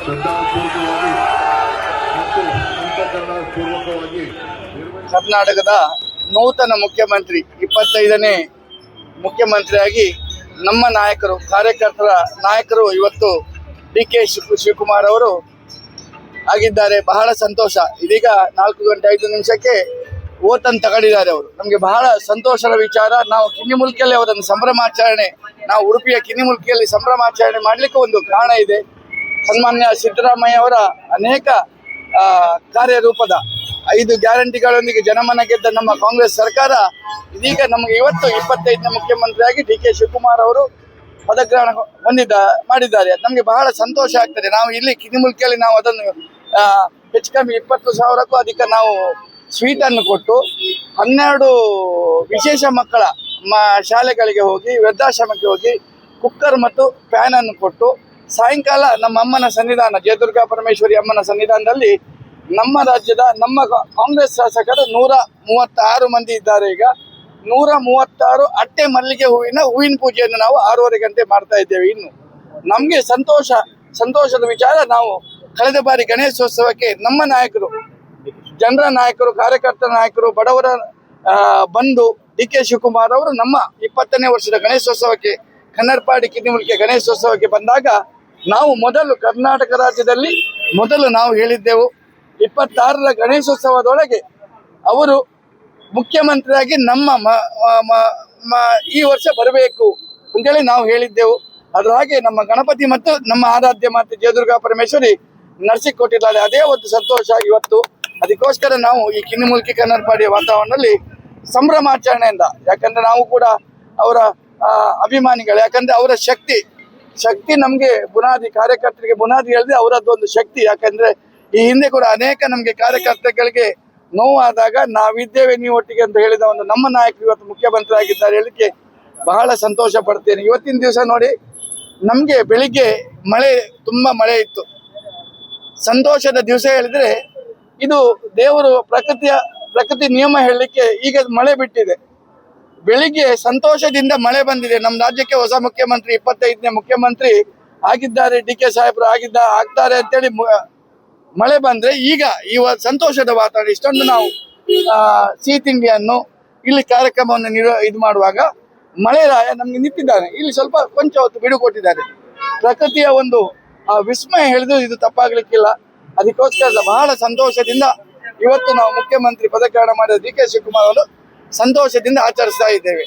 ಶ್ರದ್ಧಾಪೂರ್ವಕವಾಗಿ ಮತ್ತು ಅಂತಃಕರಣಪೂರ್ವಕವಾಗಿ ಕರ್ನಾಟಕದ ನೂತನ ಮುಖ್ಯಮಂತ್ರಿ 25ನೇ ಮುಖ್ಯಮಂತ್ರಿಯಾಗಿ ನಮ್ಮ ನಾಯಕರು ಕಾರ್ಯಕರ್ತರ ನಾಯಕರು ಇವತ್ತು ಡಿ.ಕೆ. ಶಿವಕುಮಾರ್ ಅವರು ಆಗಿದ್ದಾರೆ. ಬಹಳ ಸಂತೋಷ. ಇದೀಗ 4:05 ಓತನ್ನು ತಗೊಂಡಿದ್ದಾರೆ ಅವರು. ನಮಗೆ ಬಹಳ ಸಂತೋಷದ ವಿಚಾರ. ನಾವು ಕಿನ್ನಿಮುಲ್ಕಿಯಲ್ಲಿ ಅವರನ್ನು ಸಂಭ್ರಮಾಚರಣೆ, ನಾವು ಉಡುಪಿಯ ಕಿನ್ನಿಮುಲ್ಕಿಯಲ್ಲಿ ಸಂಭ್ರಮಾಚರಣೆ ಮಾಡಲಿಕ್ಕೆ ಒಂದು ಕಾರಣ ಇದೆ. ಸನ್ಮಾನ್ಯ ಸಿದ್ದರಾಮಯ್ಯ ಅವರ ಅನೇಕ ಕಾರ್ಯರೂಪದ 5 ಗ್ಯಾರಂಟಿಗಳೊಂದಿಗೆ ಜನಮನ ಗೆದ್ದ ನಮ್ಮ ಕಾಂಗ್ರೆಸ್ ಸರ್ಕಾರ ಇದೀಗ ನಮಗೆ ಇವತ್ತು 25ನೇ ಮುಖ್ಯಮಂತ್ರಿಯಾಗಿ ಡಿ.ಕೆ. ಶಿವಕುಮಾರ್ ಅವರು ಪದಗ್ರಹಣ ಮಾಡಿದ್ದಾರೆ. ನಮಗೆ ಬಹಳ ಸಂತೋಷ ಆಗ್ತದೆ. ನಾವು ಇಲ್ಲಿ ಕಿನ್ನಿಮುಲ್ಕಿಯಲ್ಲಿ ನಾವು ಅದನ್ನು ಹೆಚ್ಚು ಕಮ್ಮಿ 20,000ಕ್ಕೂ ಅಧಿಕ ನಾವು ಸ್ವೀಟನ್ನು ಕೊಟ್ಟು 12 ವಿಶೇಷ ಮಕ್ಕಳ ಶಾಲೆಗಳಿಗೆ ಹೋಗಿ ವೃದ್ಧಾಶ್ರಮಕ್ಕೆ ಹೋಗಿ ಕುಕ್ಕರ್ ಮತ್ತು ಫ್ಯಾನ್ ಅನ್ನು ಕೊಟ್ಟು ಸಾಯಂಕಾಲ ನಮ್ಮ ಅಮ್ಮನ ಸನ್ನಿಧಾನ ಜಯದುರ್ಗಾ ಪರಮೇಶ್ವರಿ ಅಮ್ಮನ ಸನ್ನಿಧಾನದಲ್ಲಿ ನಮ್ಮ ರಾಜ್ಯದ ನಮ್ಮ ಕಾಂಗ್ರೆಸ್ ಶಾಸಕರು 136 ಮಂದಿ ಇದ್ದಾರೆ. ಈಗ 136 ಅಟ್ಟೆ ಮಲ್ಲಿಗೆ ಹೂವಿನ ಪೂಜೆಯನ್ನು ನಾವು 6:30 ಗಂಟೆ ಮಾಡ್ತಾ ಇದ್ದೇವೆ. ಇನ್ನು ನಮಗೆ ಸಂತೋಷದ ವಿಚಾರ, ನಾವು ಕಳೆದ ಬಾರಿ ಗಣೇಶೋತ್ಸವಕ್ಕೆ ನಮ್ಮ ನಾಯಕರು, ಜನರ ನಾಯಕರು, ಕಾರ್ಯಕರ್ತರ ನಾಯಕರು, ಬಡವರ ಬಂಧು ಡಿ.ಕೆ. ಶಿವಕುಮಾರ್ ಅವರು ನಮ್ಮ 20ನೇ ವರ್ಷದ ಗಣೇಶೋತ್ಸವಕ್ಕೆ ಕನ್ನರ್ಪಾಡಿ ಕಿನ್ನಿಮುಲ್ಕಿಯ ಗಣೇಶೋತ್ಸವಕ್ಕೆ ಬಂದಾಗ ನಾವು ಮೊದಲು ಕರ್ನಾಟಕ ರಾಜ್ಯದಲ್ಲಿ ನಾವು ಹೇಳಿದ್ದೆವು 26ರ ಗಣೇಶೋತ್ಸವದೊಳಗೆ ಅವರು ಮುಖ್ಯಮಂತ್ರಿಯಾಗಿ ನಮ್ಮ ಈ ವರ್ಷ ಬರಬೇಕು ಅಂತೇಳಿ ನಾವು ಹೇಳಿದ್ದೆವು. ಅದರ ಹಾಗೆ ನಮ್ಮ ಗಣಪತಿ ಮತ್ತು ನಮ್ಮ ಆರಾಧ್ಯ ಮಾತೆ ಜಯದುರ್ಗಾ ಪರಮೇಶ್ವರಿ ನಡೆಸಿಕೊಟ್ಟಿದ್ದಾರೆ. ಅದೇ ಒಂದು ಸಂತೋಷ ಇವತ್ತು. ಅದಕ್ಕೋಸ್ಕರ ನಾವು ಈ ಕಿನ್ನಿಮುಲ್ಕಿ ಕನ್ನರ್ಪಾಡಿಯ ವಾತಾವರಣದಲ್ಲಿ ಸಂಭ್ರಮಾಚರಣೆಯಿಂದ, ಯಾಕಂದ್ರೆ ನಾವು ಕೂಡ ಅವರ ಅಭಿಮಾನಿಗಳು. ಯಾಕಂದ್ರೆ ಅವರ ಶಕ್ತಿ ನಮಗೆ ಬುನಾದಿ, ಕಾರ್ಯಕರ್ತರಿಗೆ ಬುನಾದಿ ಹೇಳಿದ್ರೆ ಅವರದ್ದೊಂದು ಶಕ್ತಿ. ಯಾಕಂದ್ರೆ ಈ ಹಿಂದೆ ಕೂಡ ಅನೇಕ ನಮಗೆ ಕಾರ್ಯಕರ್ತಗಳಿಗೆ ನೋವಾದಾಗ ನಾವಿದ್ದೇವೆ ನೀವು ಒಟ್ಟಿಗೆ ಅಂತ ಹೇಳಿದ ಒಂದು ನಮ್ಮ ನಾಯಕರು ಇವತ್ತು ಮುಖ್ಯಮಂತ್ರಿ ಆಗಿದ್ದಾರೆ ಹೇಳಿಕ್ಕೆ ಬಹಳ ಸಂತೋಷ ಪಡ್ತೇನೆ. ಇವತ್ತಿನ ದಿವಸ ನೋಡಿ, ನಮಗೆ ಬೆಳಿಗ್ಗೆ ತುಂಬಾ ಮಳೆ ಇತ್ತು. ಸಂತೋಷದ ದಿವಸ ಹೇಳಿದ್ರೆ ಇದು ದೇವರು ಪ್ರಕೃತಿ ನಿಯಮ ಹೇಳಲಿಕ್ಕೆ ಈಗ ಮಳೆ ಬಿಟ್ಟಿದೆ. ಬೆಳಿಗ್ಗೆ ಸಂತೋಷದಿಂದ ಮಳೆ ಬಂದಿದೆ. ನಮ್ಮ ರಾಜ್ಯಕ್ಕೆ ಹೊಸ ಮುಖ್ಯಮಂತ್ರಿ 25ನೇ ಮುಖ್ಯಮಂತ್ರಿ ಆಗಿದ್ದಾರೆ, ಡಿ.ಕೆ. ಸಾಹೇಬರು ಆಗ್ತಾರೆ ಅಂತೇಳಿ ಮಳೆ ಬಂದ್ರೆ ಈಗ ಈ ಸಂತೋಷದ ವಾತಾವರಣ. ಇಷ್ಟೊಂದು ನಾವು ಸಿಹಿ ತಿಂಡಿಯನ್ನು ಇಲ್ಲಿ ಕಾರ್ಯಕ್ರಮವನ್ನು ಇದು ಮಾಡುವಾಗ ಮಳೆರಾಯ ನಮ್ಗೆ ನಿಂತಿದ್ದಾನೆ. ಇಲ್ಲಿ ಸ್ವಲ್ಪ ಕೊಂಚ ಹೊತ್ತು ಬಿಡು ಕೊಟ್ಟಿದ್ದಾರೆ. ಪ್ರಕೃತಿಯ ಒಂದು ವಿಸ್ಮಯ ಹೇಳಿದ್ರು ಇದು ತಪ್ಪಾಗ್ಲಿಕ್ಕಿಲ್ಲ. ಅದಕ್ಕೋಸ್ಕರ ಬಹಳ ಸಂತೋಷದಿಂದ ಇವತ್ತು ನಾವು ಮುಖ್ಯಮಂತ್ರಿ ಪದಗ್ರಹಣ ಮಾಡಿದ ಡಿ.ಕೆ. ಶಿವಕುಮಾರ್ ಅವರು ಸಂತೋಷದಿಂದ ಆಚರಿಸ್ತಾ ಇದ್ದೇವೆ.